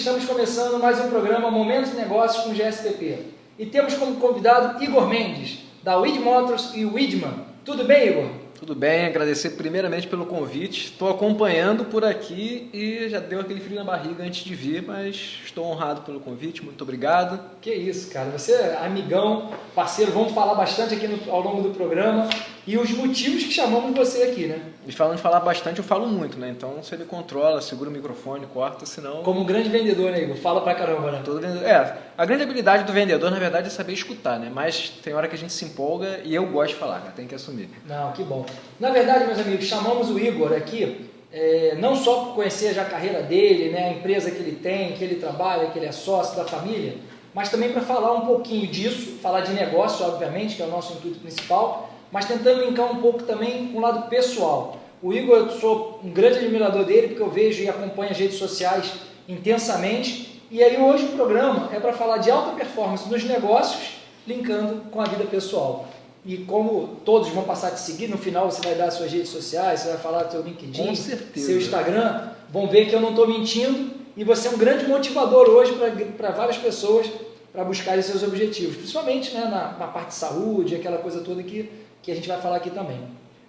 estamos começando mais um programa Momentos de Negócios com GSPP. E temos como convidado Igor Mendes, da Weed Motors e Weedman. Tudo bem, Igor? Tudo bem, agradecer primeiramente pelo convite. Estou acompanhando por aqui e já deu aquele frio na barriga antes de vir, mas estou honrado pelo convite, muito obrigado. Que isso, cara. Você é amigão, parceiro, vamos falar bastante aqui ao longo do programa e os motivos que chamamos você aqui, né? E falando de falar bastante, eu falo muito, né? Então você me controla, segura o microfone, corta, senão... Como um grande vendedor, né, Igor? Fala pra caramba, né? A grande habilidade do vendedor, na verdade, é saber escutar, né? Mas tem hora que a gente se empolga e eu gosto de falar, né? Tem que assumir. Não, que bom. Na verdade, meus amigos, chamamos o Igor aqui, não só por conhecer já a carreira dele, né? A empresa que ele tem, que ele trabalha, que ele é sócio da família, mas também para falar um pouquinho disso, falar de negócio, obviamente, que é o nosso intuito principal, mas tentando linkar um pouco também com o lado pessoal. O Igor, eu sou um grande admirador dele, porque eu vejo e acompanho as redes sociais intensamente, e aí hoje o programa é para falar de alta performance nos negócios, linkando com a vida pessoal. E como todos vão passar a te seguir, no final você vai dar as suas redes sociais, você vai falar do seu LinkedIn, seu Instagram, vão ver que eu não estou mentindo, e você é um grande motivador hoje para várias pessoas para buscarem seus objetivos, principalmente, né, na parte de saúde, aquela coisa toda que a gente vai falar aqui também.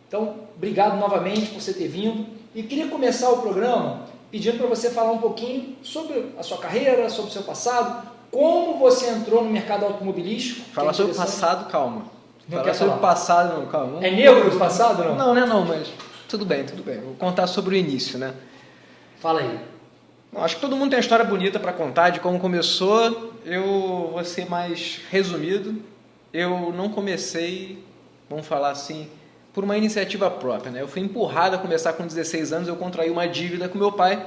Então, obrigado novamente por você ter vindo. E queria começar o programa pedindo para você falar um pouquinho sobre a sua carreira, sobre o seu passado, como você entrou no mercado automobilístico. Falar sobre o passado, calma. Não falar sobre o passado, não, calma. É negro o passado, não? Não, não, mas tudo bem, tudo bem. Vou contar sobre o início, né? Fala aí. Não, acho que todo mundo tem uma história bonita para contar de como começou. Eu vou ser mais resumido. Eu não comecei, vamos falar assim, por uma iniciativa própria, né? Eu fui empurrado a começar com 16 anos, eu contraí uma dívida com meu pai.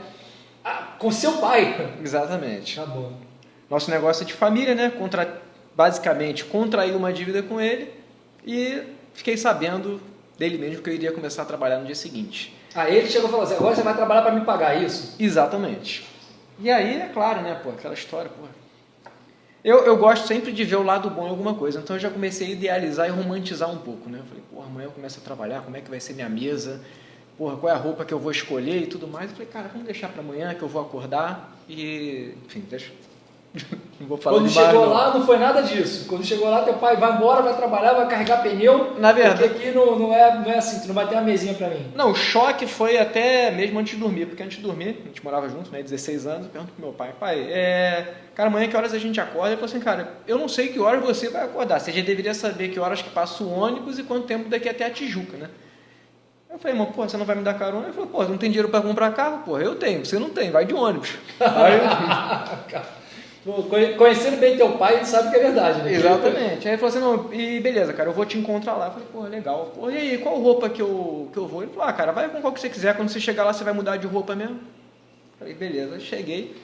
Ah, com seu pai? Exatamente. Tá bom. Nosso negócio é de família, né? Basicamente, contraí uma dívida com ele e fiquei sabendo dele mesmo que eu iria começar a trabalhar no dia seguinte. Ah, ele chegou e falou assim, agora você vai trabalhar para me pagar, isso? Exatamente. E aí, é claro, né, pô, aquela história, pô. Eu gosto sempre de ver o lado bom em alguma coisa, então eu já comecei a idealizar e romantizar um pouco, né? Eu falei, pô, amanhã eu começo a trabalhar, como é que vai ser minha mesa? Porra, qual é a roupa que eu vou escolher e tudo mais? Eu falei, cara, vamos deixar para amanhã que eu vou acordar e... Enfim, deixa... Não vou falar Quando demais, chegou lá, não foi nada disso. Quando chegou lá, teu pai vai embora, vai trabalhar, vai carregar pneu. Na verdade... Porque aqui não é assim, tu não vai ter uma mesinha pra mim. Não, o choque foi até mesmo antes de dormir, porque antes de dormir, a gente morava junto, né, 16 anos, eu pergunto pro meu pai, cara, amanhã que horas a gente acorda? Ele falou assim, cara, eu não sei que horas você vai acordar, você já deveria saber que horas que passa o ônibus e quanto tempo daqui até a Tijuca, né? Eu falei, irmão, pô, você não vai me dar carona? Ele falou, pô, não tem dinheiro pra comprar carro? Pô, eu tenho, você não tem, vai de ônibus. Aí Conhecendo bem teu pai, ele sabe que é verdade, né? Exatamente. Aí ele falou assim, não, e beleza, cara, eu vou te encontrar lá. Eu falei, pô, legal. Pô, e aí, qual roupa que eu vou? Ele falou, cara, vai com qual que você quiser, quando você chegar lá você vai mudar de roupa mesmo. Eu falei, beleza, cheguei,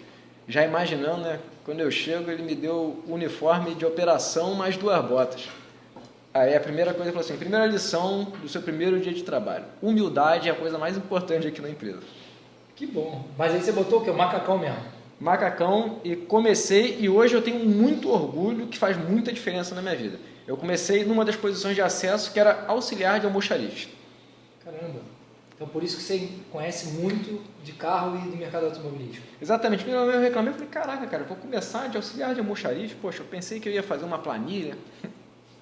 já imaginando, né, quando eu chego ele me deu o uniforme de operação mais 2 botas. Aí a primeira coisa, ele falou assim, primeira lição do seu primeiro dia de trabalho, humildade é a coisa mais importante aqui na empresa. Que bom. Mas aí você botou o quê? O macacão mesmo? Macacão, e comecei, e hoje eu tenho muito orgulho, que faz muita diferença na minha vida. Eu comecei numa das posições de acesso que era auxiliar de almoxarife. Caramba, então por isso que você conhece muito de carro e do mercado automobilístico. Exatamente, eu reclamei, eu falei, caraca, cara, eu vou começar de auxiliar de almoxarife, poxa, eu pensei que eu ia fazer uma planilha. Eu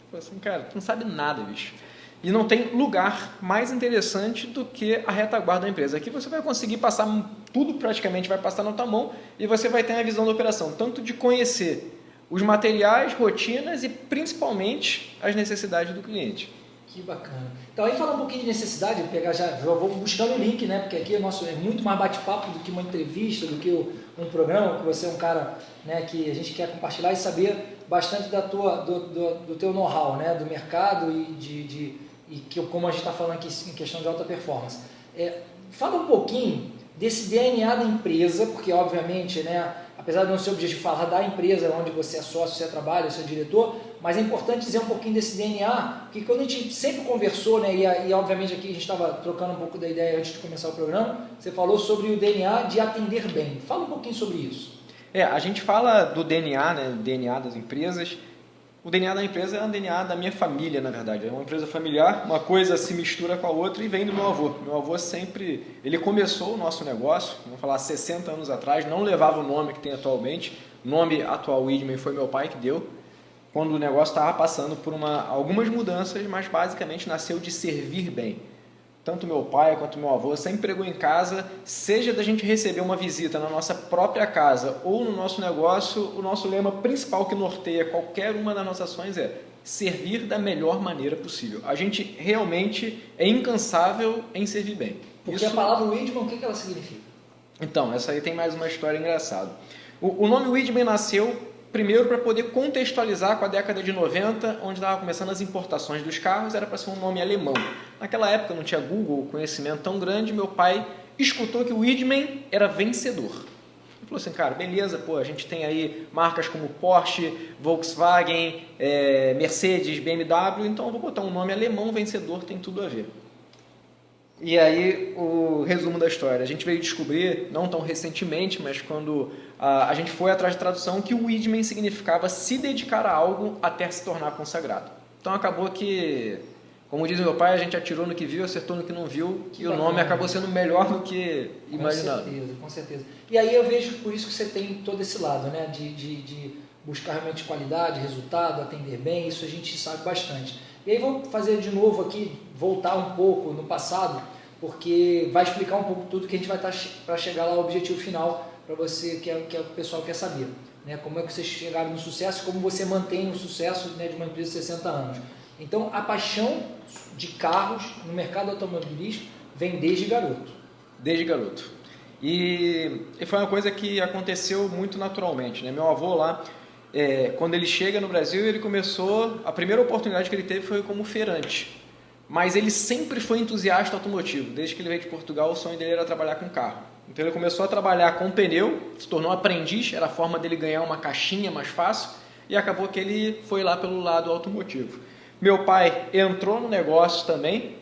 falei assim, cara, tu não sabe nada, bicho. E não tem lugar mais interessante do que a retaguarda da empresa. Aqui você vai conseguir passar tudo, praticamente vai passar na tua mão e você vai ter a visão da operação, tanto de conhecer os materiais, rotinas e principalmente as necessidades do cliente. Que bacana. Então aí falar um pouquinho de necessidade, pegar já vou buscando o link, né? Porque aqui é muito mais bate-papo do que uma entrevista, do que um programa, que você é um cara, né, que a gente quer compartilhar e saber bastante do teu know-how, né? Do mercado como a gente está falando aqui em questão de alta performance. Fala um pouquinho desse DNA da empresa, porque obviamente, né, apesar de não ser o objetivo falar da empresa onde você é sócio, você trabalha, você é diretor, mas é importante dizer um pouquinho desse DNA, porque quando a gente sempre conversou, né, e obviamente aqui a gente estava trocando um pouco da ideia antes de começar o programa, você falou sobre o DNA de atender bem. Fala um pouquinho sobre isso. A gente fala do DNA, né, DNA das empresas, O DNA da empresa é o DNA da minha família, na verdade. É uma empresa familiar, uma coisa se mistura com a outra e vem do meu avô. Meu avô sempre, ele começou o nosso negócio, vamos falar 60 anos atrás, não levava o nome que tem atualmente. O nome atual Widman foi meu pai que deu, quando o negócio estava passando por algumas mudanças, mas basicamente nasceu de servir bem. Tanto meu pai quanto meu avô sempre pregou em casa, seja da gente receber uma visita na nossa própria casa ou no nosso negócio, o nosso lema principal que norteia qualquer uma das nossas ações é servir da melhor maneira possível. A gente realmente é incansável em servir bem. Porque a palavra Widman, o que ela significa? Então, essa aí tem mais uma história engraçada. O nome Widman nasceu primeiro para poder contextualizar com a década de 90, onde estava começando as importações dos carros, era para ser um nome alemão. Naquela época não tinha Google, conhecimento tão grande, meu pai escutou que o Widman era vencedor. Ele falou assim, cara, beleza, pô, a gente tem aí marcas como Porsche, Volkswagen, Mercedes, BMW, então eu vou botar um nome alemão vencedor, tem tudo a ver. E aí, o resumo da história. A gente veio descobrir, não tão recentemente, mas quando a gente foi atrás de tradução, que o Widman significava se dedicar a algo até se tornar consagrado. Então acabou que, como diz meu pai, a gente atirou no que viu, acertou no que não viu, e o nome acabou sendo melhor do que imaginado. Com certeza. E aí eu vejo por isso que você tem todo esse lado, né? De buscar realmente qualidade, resultado, atender bem, isso a gente sabe bastante. E aí vou fazer de novo aqui, voltar um pouco no passado, porque vai explicar um pouco tudo que a gente vai estar para chegar lá ao objetivo final para você, que o pessoal quer saber. Né? Como é que vocês chegaram no sucesso, como você mantém o sucesso, né, de uma empresa de 60 anos. Então, a paixão de carros no mercado automobilístico vem desde garoto. Desde garoto. E foi uma coisa que aconteceu muito naturalmente. Né? Meu avô lá, quando ele chega no Brasil, ele começou, a primeira oportunidade que ele teve foi como feirante, mas ele sempre foi entusiasta automotivo. Desde que ele veio de Portugal, o sonho dele era trabalhar com carro. Então ele começou a trabalhar com pneu, se tornou aprendiz, era a forma dele ganhar uma caixinha mais fácil, e acabou que ele foi lá pelo lado automotivo. Meu pai entrou no negócio também,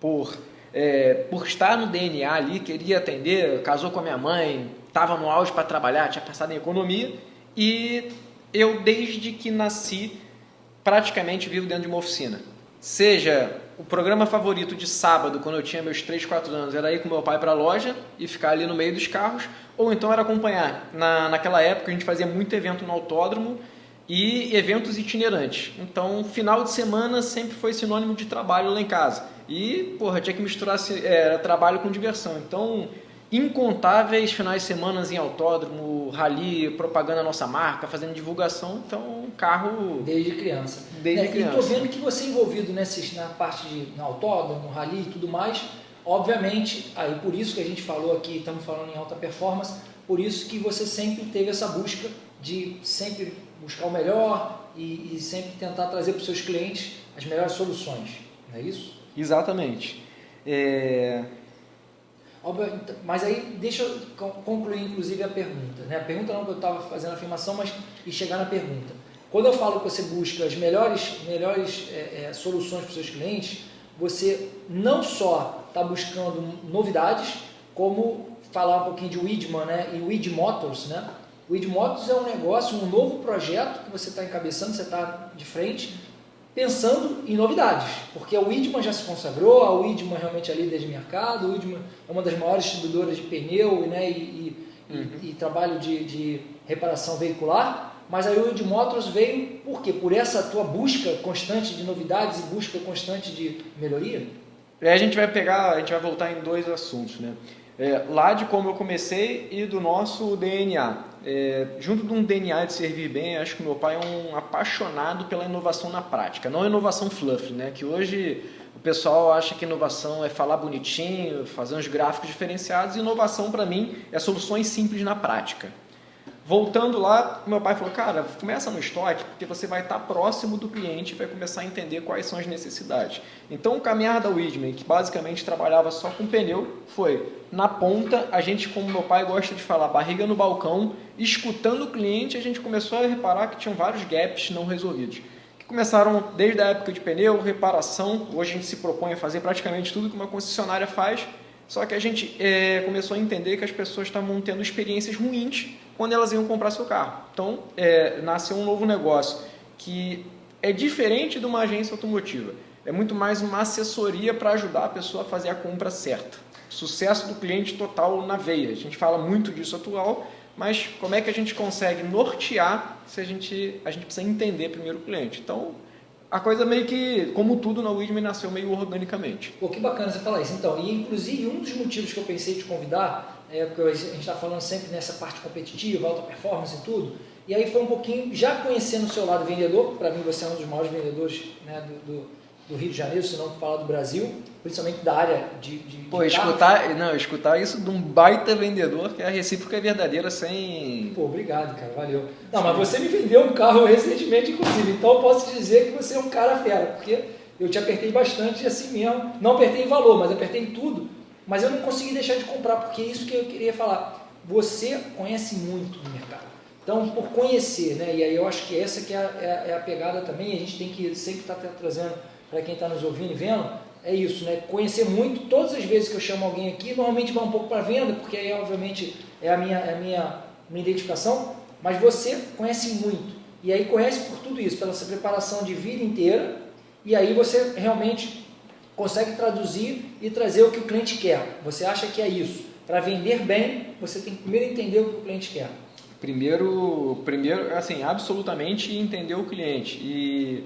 por estar no DNA ali, queria atender, casou com a minha mãe, estava no auge para trabalhar, tinha passado em economia, e eu, desde que nasci, praticamente vivo dentro de uma oficina. Seja o programa favorito de sábado, quando eu tinha meus 3, 4 anos, era ir com meu pai para a loja e ficar ali no meio dos carros, ou então era acompanhar. Naquela época a gente fazia muito evento no autódromo e eventos itinerantes. Então, final de semana sempre foi sinônimo de trabalho lá em casa. E, tinha que misturar trabalho com diversão. Então, incontáveis finais de semana em autódromo, rally, propaganda da nossa marca, fazendo divulgação, então carro... Desde criança. Desde criança. E estou vendo que você é envolvido na parte de autódromo, rally e tudo mais, obviamente, aí por isso que a gente falou aqui, estamos falando em alta performance, por isso que você sempre teve essa busca de sempre buscar o melhor e sempre tentar trazer para os seus clientes as melhores soluções, não é isso? Exatamente. Mas aí, deixa eu concluir, inclusive, a pergunta. Né? A pergunta não que eu estava fazendo a afirmação, mas e chegar na pergunta. Quando eu falo que você busca as melhores soluções para os seus clientes, você não só está buscando novidades, como falar um pouquinho de Widman, né? E Wid Motors. Né? Wid Motors é um negócio, um novo projeto que você está encabeçando, você está de frente, pensando em novidades, porque a Widman já se consagrou, a Widman realmente é líder de mercado, a Widman é uma das maiores distribuidoras de pneu, né, e trabalho de reparação veicular, mas a Wid Motors veio por quê? Por essa tua busca constante de novidades e busca constante de melhoria? A gente vai voltar em dois assuntos, né? Lá de como eu comecei e do nosso DNA. Junto de um DNA de servir bem, acho que meu pai é um apaixonado pela inovação na prática, não inovação fluff, né? Que hoje o pessoal acha que inovação é falar bonitinho, fazer uns gráficos diferenciados, e inovação para mim é soluções simples na prática. Voltando lá, meu pai falou, cara, começa no estoque, porque você vai estar próximo do cliente e vai começar a entender quais são as necessidades. Então, o caminhar da Widman, que basicamente trabalhava só com pneu, foi na ponta, a gente, como meu pai gosta de falar, barriga no balcão, escutando o cliente, a gente começou a reparar que tinham vários gaps não resolvidos. Que começaram desde a época de pneu, reparação, hoje a gente se propõe a fazer praticamente tudo que uma concessionária faz, só que a gente começou a entender que as pessoas estavam tendo experiências ruins quando elas iam comprar seu carro. Então, nasceu um novo negócio que é diferente de uma agência automotiva. É muito mais uma assessoria para ajudar a pessoa a fazer a compra certa. Sucesso do cliente total na veia. A gente fala muito disso atual, mas como é que a gente consegue nortear se a gente precisa entender primeiro o cliente. Então, a coisa meio que, como tudo na Widman, nasceu meio organicamente. Pô, que bacana você falar isso. Então, e inclusive um dos motivos que eu pensei te convidar, porque a gente está falando sempre nessa parte competitiva, alta performance e tudo, e aí foi um pouquinho, já conhecendo o seu lado vendedor, para mim você é um dos maiores vendedores, né, do Rio de Janeiro, se não falar do Brasil, principalmente da área de Pô, escutar isso de um baita vendedor, que a recíproca é verdadeira sem... Pô, obrigado, cara, valeu. Não, mas você me vendeu um carro recentemente, inclusive, então eu posso te dizer que você é um cara fera, porque eu te apertei bastante assim mesmo, não apertei em valor, mas apertei em tudo, mas eu não consegui deixar de comprar, porque é isso que eu queria falar. Você conhece muito do mercado. Então, por conhecer, né? E aí eu acho que essa que é a pegada também, a gente tem que sempre estar trazendo para quem está nos ouvindo e vendo, é isso, né? Conhecer muito. Todas as vezes que eu chamo alguém aqui, normalmente vai um pouco para venda, porque aí obviamente é a minha identificação, mas você conhece muito. E aí conhece por tudo isso, pela sua preparação de vida inteira, e aí você realmente consegue traduzir e trazer o que o cliente quer. Você acha que é isso. Para vender bem, você tem que primeiro entender o que o cliente quer. Primeiro, assim, absolutamente entender o cliente. E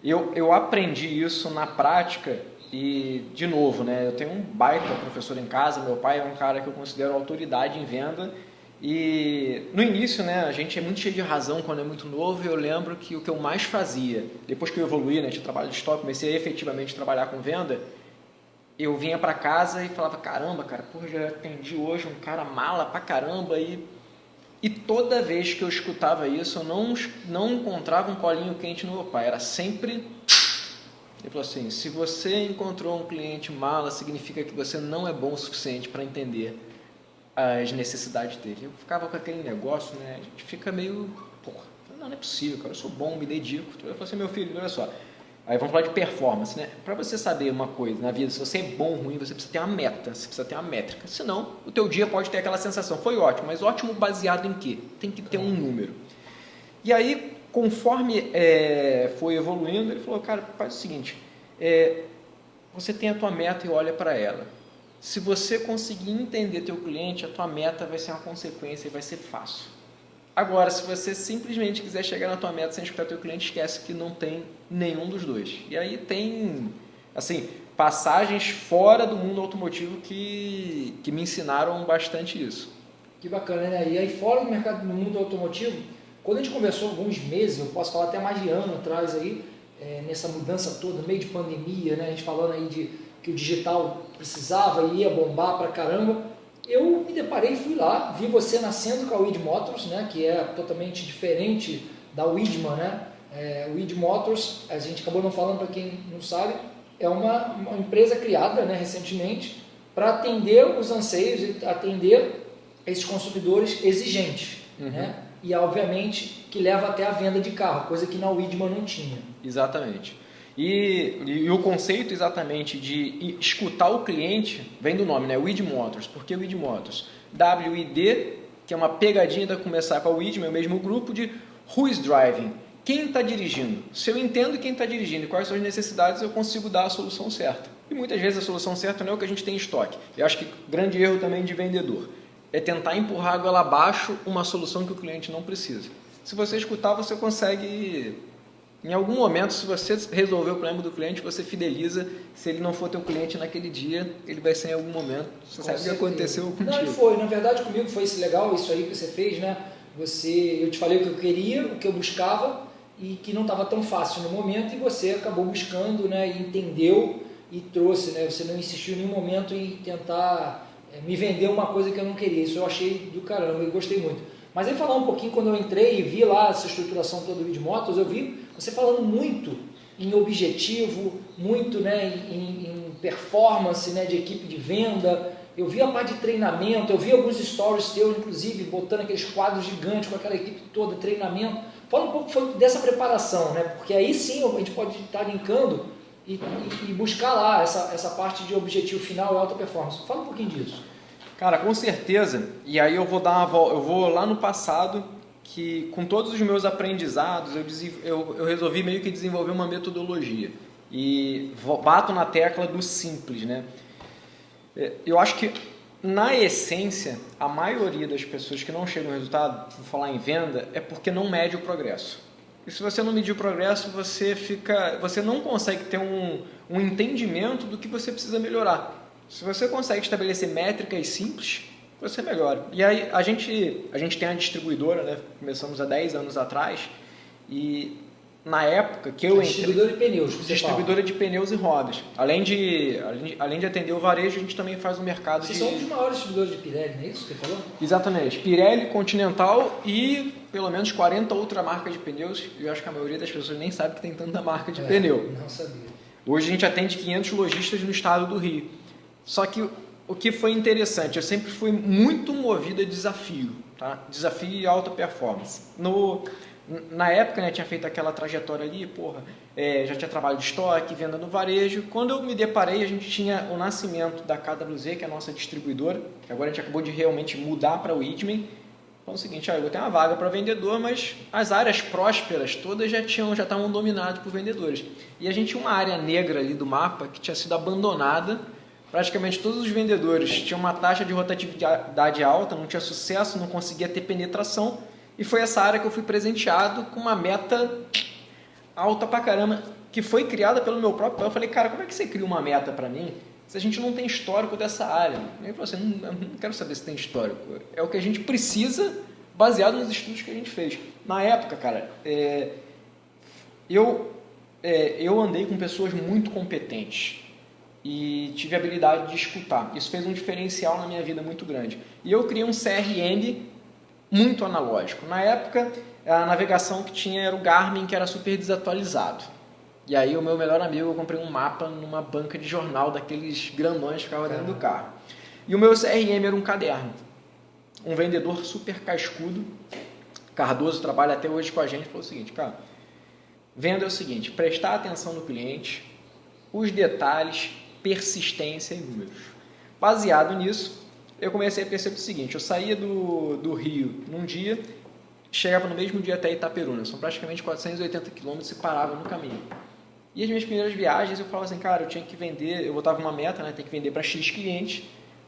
eu aprendi isso na prática e, de novo, né, eu tenho um baita professor em casa, meu pai é um cara que eu considero autoridade em venda. E no início, né, a gente é muito cheio de razão quando é muito novo, e eu lembro que o que eu mais fazia, depois que eu evoluí, né, tinha trabalho de estoque, comecei a efetivamente trabalhar com venda, eu vinha para casa e falava, caramba, cara, pô, já atendi hoje um cara mala pra caramba, e toda vez que eu escutava isso, eu não encontrava um colinho quente no meu pai, era sempre... Ele falou assim, se você encontrou um cliente mala, significa que você não é bom o suficiente para entender as necessidades dele. Eu ficava com aquele negócio, né? A gente fica meio, porra, não é possível, cara, eu sou bom, me dedico. Eu falei assim, meu filho, olha só, aí vamos falar de performance, né? Para você saber uma coisa na vida, se você é bom ou ruim, você precisa ter uma meta, você precisa ter uma métrica. Senão, o teu dia pode ter aquela sensação, foi ótimo, mas ótimo baseado em quê? Tem que ter um número. E aí, conforme foi evoluindo, ele falou, cara, faz o seguinte, você tem a tua meta e olha para ela. Se você conseguir entender teu cliente, a tua meta vai ser uma consequência e vai ser fácil. Agora, se você simplesmente quiser chegar na tua meta sem escutar teu cliente, esquece que não tem nenhum dos dois. E aí tem, assim, passagens fora do mundo automotivo que me ensinaram bastante isso. Que bacana, né? E aí fora do mercado, do mundo automotivo, quando a gente conversou alguns meses, eu posso falar até mais de ano atrás aí, nessa mudança toda, no meio de pandemia, né? A gente falando aí de que o digital precisava e ia bombar pra caramba, eu me deparei, fui lá, vi você nascendo com a Weed Motors, né, que é totalmente diferente da Widman, né? Weed Motors, a gente acabou não falando para quem não sabe, é uma empresa criada, né, recentemente para atender os anseios e atender esses consumidores exigentes, né? E obviamente que leva até a venda de carro, coisa que na Widman não tinha. Exatamente. E o conceito exatamente de escutar o cliente vem do nome, né? Weed Motors. Por que Weed Motors? WID, que é uma pegadinha da começar com a Widman, o mesmo grupo de Who is Driving? Quem está dirigindo? Se eu entendo quem está dirigindo e quais são as necessidades, eu consigo dar a solução certa. E muitas vezes a solução certa não é o que a gente tem em estoque. Eu acho que grande erro também de vendedor é tentar empurrar goela abaixo uma solução que o cliente não precisa. Se você escutar, você consegue... Em algum momento, se você resolver o problema do cliente, você fideliza. Se ele não for teu cliente naquele dia, ele vai ser em algum momento. Você sabe o que aconteceu contigo. Não, foi. Na verdade, comigo foi legal isso aí que você fez, né? Eu te falei o que eu queria, o que eu buscava e que não estava tão fácil no momento, e você acabou buscando, né? E entendeu e trouxe, né? Você não insistiu em nenhum momento em tentar me vender uma coisa que eu não queria. Isso eu achei do caramba e gostei muito. Mas aí falar um pouquinho, quando eu entrei e vi lá essa estruturação toda do Weed Motors, eu vi você falando muito em objetivo, muito, né, em performance, né, de equipe de venda. Eu vi a parte de treinamento, eu vi alguns stories teus, inclusive, botando aqueles quadros gigantes com aquela equipe toda, treinamento. Fala um pouco dessa preparação, né, porque aí sim a gente pode estar linkando e buscar lá essa parte de objetivo final e alta performance. Fala um pouquinho disso. Cara, com certeza. E aí eu vou lá no passado que com todos os meus aprendizados, eu resolvi meio que desenvolver uma metodologia. E bato na tecla do simples, né? Eu acho que, na essência, a maioria das pessoas que não chegam ao resultado, vou falar em venda, é porque não mede o progresso. E se você não medir o progresso, você não consegue ter um entendimento do que você precisa melhorar. Se você consegue estabelecer métricas simples, você melhora. E aí a gente tem a distribuidora, né? Começamos há 10 anos atrás, e na época que eu entrei... Distribuidora de pneus. Distribuidora de pneus e rodas. Além de atender o varejo, a gente também faz o mercado Vocês são um dos maiores distribuidores de Pirelli, não é isso que você falou? Exatamente. Pirelli, Continental e pelo menos 40 outras marcas de pneus. Eu acho que a maioria das pessoas nem sabe que tem tanta marca de pneu. Não sabia. Hoje a gente atende 500 lojistas no estado do Rio. Só que o que foi interessante, eu sempre fui muito movido a desafio, tá? Desafio e alta performance. Na época, né, tinha feito aquela trajetória ali, já tinha trabalho de estoque, venda no varejo. Quando eu me deparei, a gente tinha o nascimento da KWZ, que é a nossa distribuidora, que agora a gente acabou de realmente mudar para o Idman. Então é o seguinte, eu vou ter uma vaga para vendedor, mas as áreas prósperas todas já estavam dominadas por vendedores. E a gente tinha uma área negra ali do mapa que tinha sido abandonada. Praticamente todos os vendedores tinham uma taxa de rotatividade alta, não tinha sucesso, não conseguia ter penetração. E foi essa área que eu fui presenteado com uma meta alta pra caramba, que foi criada pelo meu próprio pai. Eu falei, cara, como é que você cria uma meta pra mim se a gente não tem histórico dessa área? Ele falou assim, eu não quero saber se tem histórico. É o que a gente precisa, baseado nos estudos que a gente fez. Na época, cara, eu andei com pessoas muito competentes e tive a habilidade de escutar. Isso fez um diferencial na minha vida muito grande. E eu criei um CRM muito analógico. Na época, a navegação que tinha era o Garmin, que era super desatualizado. E aí o meu melhor amigo, eu comprei um mapa numa banca de jornal, daqueles grandões que ficavam dentro do carro. E o meu CRM era um caderno. Um vendedor super cascudo, Cardoso, trabalha até hoje com a gente, falou o seguinte, cara, venda é o seguinte, prestar atenção no cliente, os detalhes, persistência e números. Baseado nisso, eu comecei a perceber o seguinte, eu saía do Rio num dia, chegava no mesmo dia até Itaperuna, são praticamente 480 quilômetros e parava no caminho. E as minhas primeiras viagens eu falava assim, cara, eu tinha que vender, eu botava uma meta, né, tem que vender para X clientes,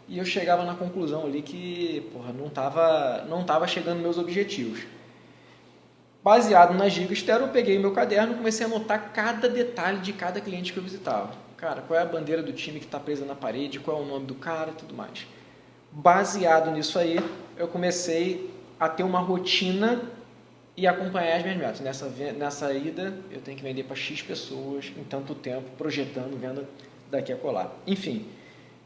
e eu chegava na conclusão ali que não estava chegando meus objetivos. Baseado nas dicas, eu peguei meu caderno e comecei a anotar cada detalhe de cada cliente que eu visitava. Cara, qual é a bandeira do time que está presa na parede, qual é o nome do cara e tudo mais. Baseado nisso aí, eu comecei a ter uma rotina e acompanhar as minhas metas. Nessa ida, eu tenho que vender para X pessoas em tanto tempo, projetando, venda daqui a colar. Enfim,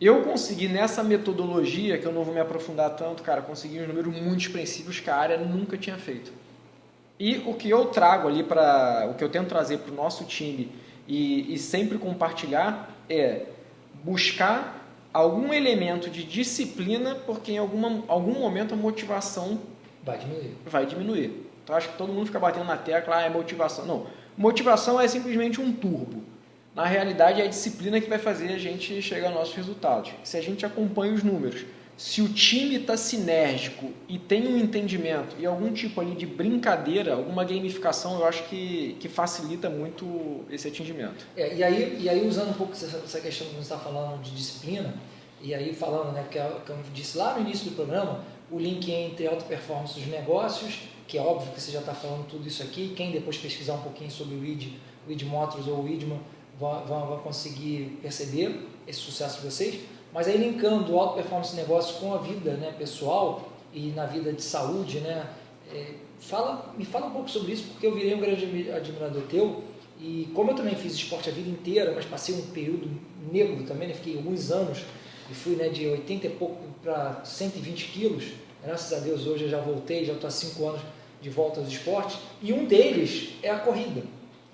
eu consegui nessa metodologia, que eu não vou me aprofundar tanto, cara, consegui uns números muito expressivos que a área nunca tinha feito. E o que eu trago ali o que eu tento trazer para o nosso time e sempre compartilhar é buscar algum elemento de disciplina, porque em algum momento a motivação vai diminuir. Então acho que todo mundo fica batendo na tecla, é motivação. Não, motivação é simplesmente um turbo. Na realidade é a disciplina que vai fazer a gente chegar aos nossos resultados. Se a gente acompanha os números, se o time está sinérgico e tem um entendimento e algum tipo ali de brincadeira, alguma gamificação, eu acho que facilita muito esse atingimento. E aí usando um pouco essa questão que você está falando de disciplina, e aí falando, né, que eu disse lá no início do programa, o link entre alta performance dos negócios, que é óbvio que você já está falando tudo isso aqui, quem depois pesquisar um pouquinho sobre o ID Motors ou o Idman vai conseguir perceber esse sucesso de vocês. Mas aí linkando o alta performance de negócios com a vida, né, pessoal e na vida de saúde, né, me fala um pouco sobre isso, porque eu virei um grande admirador teu e como eu também fiz esporte a vida inteira, mas passei um período negro também, né, fiquei alguns anos e fui, né, de 80 e pouco para 120 quilos, graças a Deus hoje eu já voltei, já estou há 5 anos de volta aos esportes e um deles é a corrida.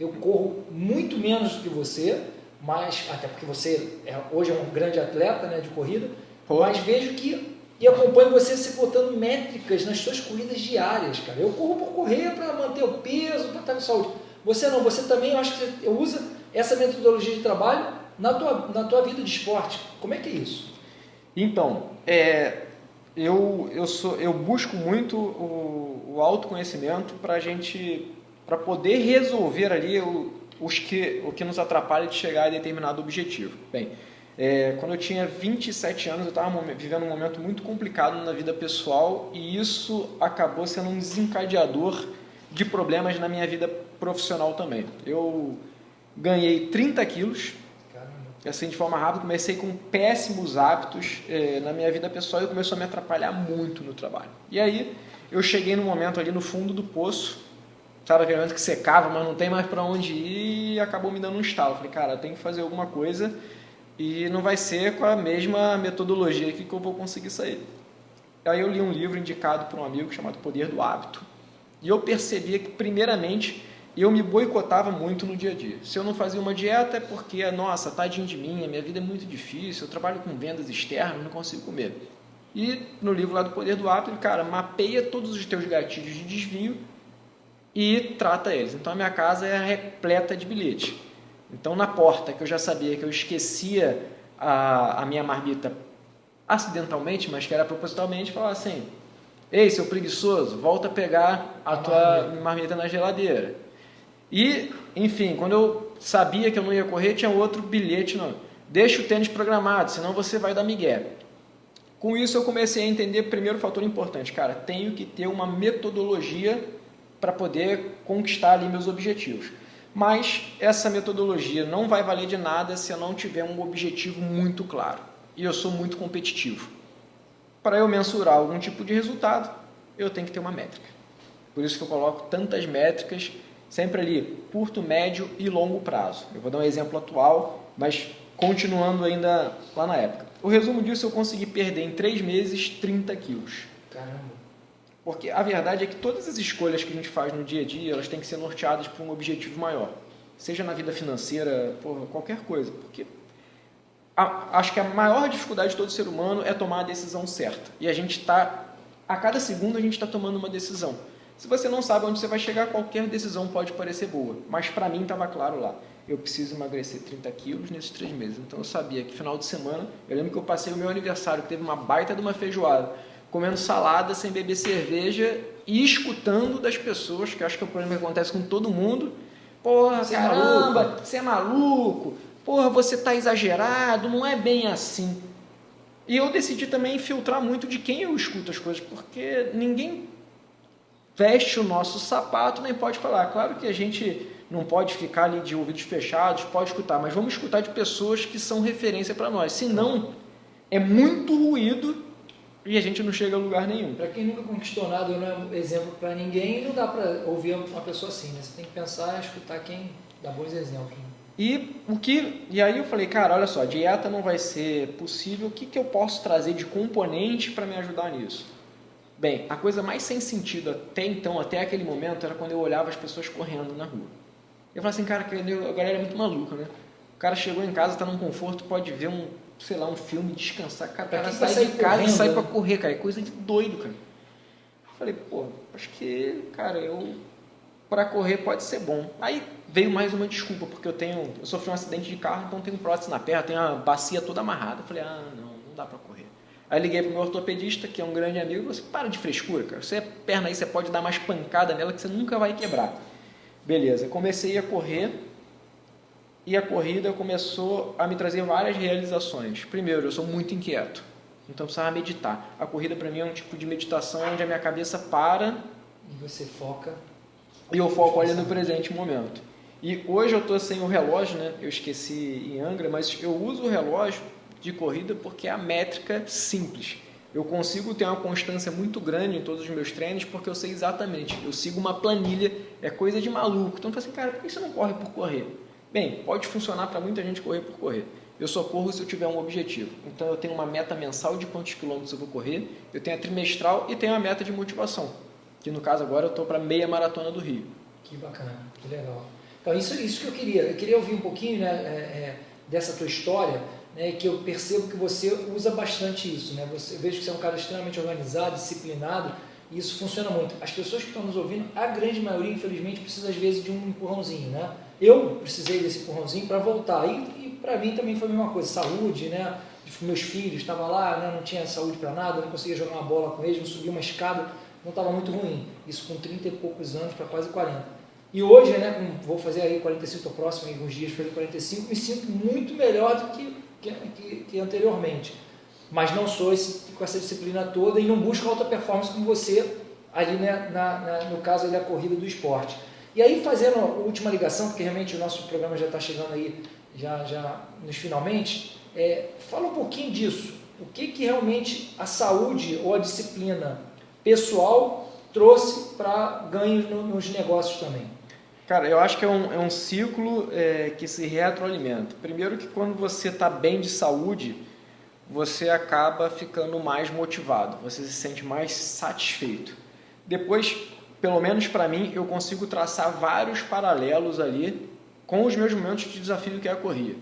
Eu corro muito menos do que você, mas até porque você hoje é um grande atleta, né, de corrida, mas vejo que e acompanho você botando métricas nas suas corridas diárias, cara. Eu corro por correr para manter o peso, para estar com saúde. Você não, você também, eu acho que você usa essa metodologia de trabalho na tua vida de esporte. Como é que é isso? Então, eu busco muito o autoconhecimento para poder resolver ali o que nos atrapalha de chegar a determinado objetivo. Bem, quando eu tinha 27 anos, eu estava vivendo um momento muito complicado na vida pessoal e isso acabou sendo um desencadeador de problemas na minha vida profissional também. Eu ganhei 30 quilos, assim, de forma rápida, comecei com péssimos hábitos na minha vida pessoal e começou a me atrapalhar muito no trabalho. E aí eu cheguei num momento ali no fundo do poço, sabe aquele momento que secava, mas não tem mais para onde ir, e acabou me dando um estalo. Falei, cara, eu tenho que fazer alguma coisa e não vai ser com a mesma metodologia aqui que eu vou conseguir sair. Aí eu li um livro indicado por um amigo chamado Poder do Hábito e eu percebia que, primeiramente, eu me boicotava muito no dia a dia. Se eu não fazia uma dieta é porque, nossa, tadinho de mim, a minha vida é muito difícil, eu trabalho com vendas externas, não consigo comer. E no livro lá do Poder do Hábito, ele, cara, mapeia todos os teus gatilhos de desvio e trata eles. Então a minha casa é repleta de bilhete. Então na porta, que eu já sabia que eu esquecia a minha marmita acidentalmente, mas que era propositalmente, falava assim: ei, seu preguiçoso, volta a pegar a tua marmita na geladeira. E, enfim, quando eu sabia que eu não ia correr, tinha outro bilhete, não. Deixa o tênis programado, senão você vai dar migué. Com isso eu comecei a entender o primeiro fator importante, cara, tenho que ter uma metodologia para poder conquistar ali meus objetivos. Mas essa metodologia não vai valer de nada se eu não tiver um objetivo muito claro. E eu sou muito competitivo. Para eu mensurar algum tipo de resultado, eu tenho que ter uma métrica. Por isso que eu coloco tantas métricas, sempre ali, curto, médio e longo prazo. Eu vou dar um exemplo atual, mas continuando ainda lá na época. O resumo disso, eu consegui perder em 3 meses 30 quilos. Caramba. Porque a verdade é que todas as escolhas que a gente faz no dia a dia, elas têm que ser norteadas por um objetivo maior. Seja na vida financeira, qualquer coisa. Porque acho que a maior dificuldade de todo ser humano é tomar a decisão certa. E a cada segundo a gente está tomando uma decisão. Se você não sabe onde você vai chegar, qualquer decisão pode parecer boa. Mas para mim estava claro lá. Eu preciso emagrecer 30 quilos nesses 3 meses. Então eu sabia que final de semana, eu lembro que eu passei o meu aniversário, que teve uma baita de uma feijoada, comendo salada, sem beber cerveja e escutando das pessoas, que acho que é o problema que acontece com todo mundo. Porra, Você caramba, você é maluco. Porra, você está exagerado, não é bem assim. E eu decidi também filtrar muito de quem eu escuto as coisas, porque ninguém veste o nosso sapato, nem pode falar. Claro que a gente não pode ficar ali de ouvidos fechados, pode escutar, mas vamos escutar de pessoas que são referência para nós. Senão, é muito ruído e a gente não chega a lugar nenhum. Para quem nunca conquistou nada, eu não é exemplo para ninguém, e não dá para ouvir uma pessoa assim, né? Você tem que pensar e escutar quem dá bons exemplos. Né? E aí eu falei, cara, olha só, dieta não vai ser possível, o que eu posso trazer de componente para me ajudar nisso? Bem, a coisa mais sem sentido até então, até aquele momento, era quando eu olhava as pessoas correndo na rua. Eu falei assim, cara, a galera é muito maluca, né? O cara chegou em casa, tá num conforto, pode ver um filme, descansar. Cara, o cara sai de casa e sai pra correr, cara. É coisa de doido, cara. Eu falei, pô, acho que, cara, pra correr pode ser bom. Aí veio mais uma desculpa, porque eu sofri um acidente de carro, então tenho prótese na perna, tenho a bacia toda amarrada. Eu falei, não dá pra correr. Aí liguei pro meu ortopedista, que é um grande amigo, e falei assim, para de frescura, cara. Você é perna aí, você pode dar mais pancada nela que você nunca vai quebrar. Beleza, comecei a correr e a corrida começou a me trazer várias realizações. Primeiro, eu sou muito inquieto, então eu precisava meditar. A corrida para mim é um tipo de meditação onde a minha cabeça para e você foca. E eu foco ali no presente momento. E hoje eu estou sem o relógio, né? Eu esqueci em Angra, mas eu uso o relógio de corrida porque é a métrica simples. Eu consigo ter uma constância muito grande em todos os meus treinos porque eu sei exatamente, eu sigo uma planilha, é coisa de maluco. Então eu falo assim, cara, por que você não corre por correr? Bem, pode funcionar para muita gente correr por correr. Eu só corro se eu tiver um objetivo. Então eu tenho uma meta mensal de quantos quilômetros eu vou correr, eu tenho a trimestral e tenho a meta de motivação, que no caso agora eu estou para meia maratona do Rio. Que bacana, que legal. Então isso que eu queria ouvir um pouquinho, né, dessa tua história, né, que eu percebo que você usa bastante isso, né? Eu vejo que você é um cara extremamente organizado, disciplinado, e isso funciona muito. As pessoas que estão nos ouvindo, a grande maioria, infelizmente, precisa às vezes de um empurrãozinho, né? Eu precisei desse empurrãozinho para voltar, e para mim também foi a mesma coisa, saúde, né? De meus filhos, estava lá, né, não tinha saúde para nada, não conseguia jogar uma bola com eles, não subia uma escada, não estava muito ruim. Isso com 30 e poucos anos para quase 40. E hoje, né, vou fazer aí 45, estou próximo, aí, alguns dias para 45, me sinto muito melhor do que anteriormente. Mas não sou com essa disciplina toda e não busco alta performance como você ali, né, no caso da corrida do esporte. E aí, fazendo a última ligação, porque realmente o nosso programa já está chegando aí, já nos finalmente, fala um pouquinho disso. O que realmente a saúde ou a disciplina pessoal trouxe para ganhos nos negócios também? Cara, eu acho que é um ciclo que se retroalimenta. Primeiro que quando você está bem de saúde, você acaba ficando mais motivado, você se sente mais satisfeito. Depois, pelo menos para mim, eu consigo traçar vários paralelos ali com os meus momentos de desafio que é a corrida.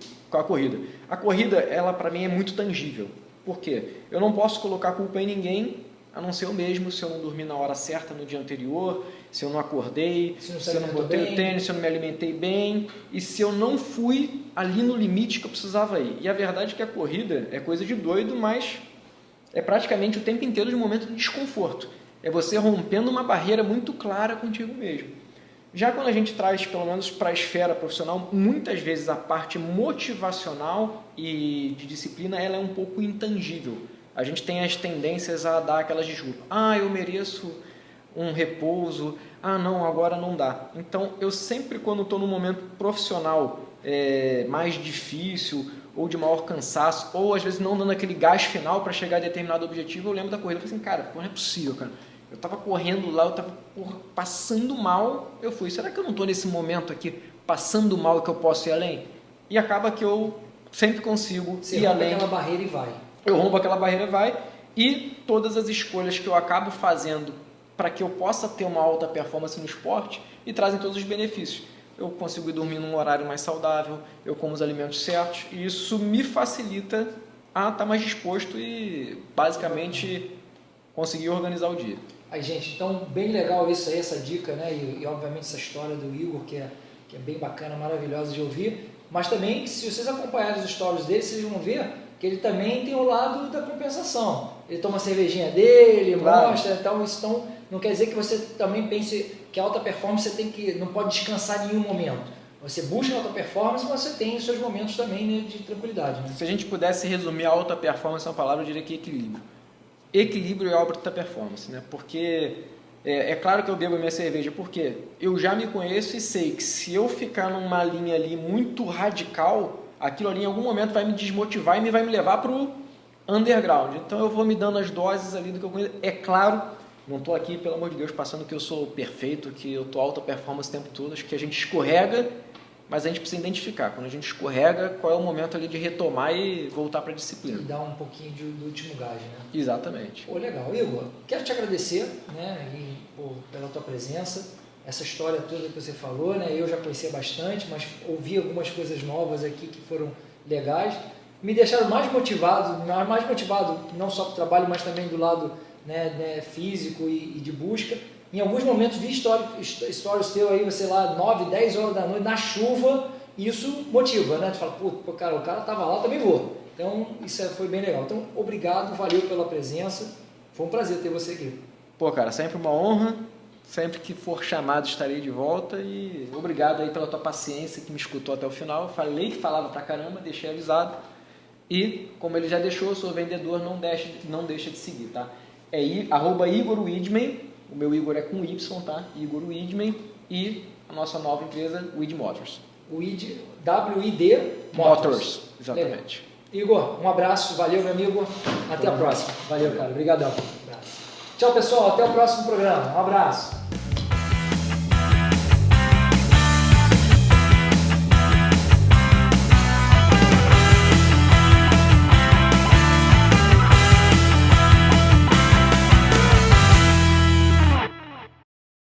A corrida, ela para mim é muito tangível. Por quê? Eu não posso colocar culpa em ninguém, a não ser eu mesmo, se eu não dormi na hora certa no dia anterior, se eu não acordei, se eu não botei o tênis, se eu não me alimentei bem, e se eu não fui ali no limite que eu precisava ir. E a verdade é que a corrida é coisa de doido, mas é praticamente o tempo inteiro de um momento de desconforto. É você rompendo uma barreira muito clara contigo mesmo. Já quando a gente traz, pelo menos para a esfera profissional, muitas vezes a parte motivacional e de disciplina ela é um pouco intangível. A gente tem as tendências a dar aquelas desculpas. Eu mereço um repouso. Não, agora não dá. Então, eu sempre, quando estou num momento profissional mais difícil ou de maior cansaço, ou às vezes não dando aquele gás final para chegar a determinado objetivo, eu lembro da corrida. Eu falei assim, cara, não é possível, cara. Eu estava correndo lá, eu estava passando mal. Eu fui, será que eu não estou nesse momento aqui passando mal e que eu posso ir além? E acaba que eu sempre consigo ir além. Você rompe aquela barreira e vai. Eu rompo aquela barreira e vai. E todas as escolhas que eu acabo fazendo para que eu possa ter uma alta performance no esporte e trazem todos os benefícios. Eu consigo ir dormir num horário mais saudável, eu como os alimentos certos, e isso me facilita a estar mais disposto e basicamente conseguir organizar o dia. Aí, gente, então bem legal isso aí, essa dica, né? E obviamente essa história do Igor, que é bem bacana, maravilhosa de ouvir. Mas também, se vocês acompanharem os stories dele, vocês vão ver que ele também tem o lado da compensação. Ele toma a cervejinha dele, mostra, então não quer dizer que você também pense que a alta performance você não pode descansar em nenhum momento. Você busca a alta performance, mas você tem os seus momentos também, né, de tranquilidade. Né? Se a gente pudesse resumir a alta performance em uma palavra, eu diria que equilíbrio. Equilíbrio é a alta performance, né? Porque é claro que eu bebo minha cerveja, porque eu já me conheço e sei que se eu ficar numa linha ali muito radical, aquilo ali em algum momento vai me desmotivar e vai me levar para o underground. Então eu vou me dando as doses ali do que eu conheço. É claro, não estou aqui, pelo amor de Deus, passando que eu sou perfeito, que eu estou alta performance o tempo todo. Acho que a gente escorrega, mas a gente precisa identificar. Quando a gente escorrega, qual é o momento ali de retomar e voltar para a disciplina. E dar um pouquinho do último gás, né? Exatamente. Pô, legal. Igor, quero te agradecer, né, pela tua presença, essa história toda que você falou, né? Eu já conhecia bastante, mas ouvi algumas coisas novas aqui que foram legais. Me deixaram mais motivado não só para o trabalho, mas também do lado, né, físico e de busca. Em alguns momentos vi stories teu aí, você lá 9, 10 horas da noite, na chuva, e isso motiva, né? Tu fala, pô, cara, o cara estava lá, eu também vou. Então, isso foi bem legal. Então, obrigado, valeu pela presença. Foi um prazer ter você aqui. Pô, cara, sempre uma honra. Sempre que for chamado, estarei de volta. E obrigado aí pela tua paciência que me escutou até o final. Eu falei que falava pra caramba, deixei avisado. E, como ele já deixou, eu sou vendedor, não deixa de seguir, tá? É @Igor Widman. O meu Igor é com Y, tá? Igor Widman. E a nossa nova empresa, WID Motors. WID Motors. Exatamente. Legal. Igor, um abraço, valeu, meu amigo. Até a próxima. Valeu, cara. Obrigadão. Tchau, pessoal. Até o próximo programa. Um abraço.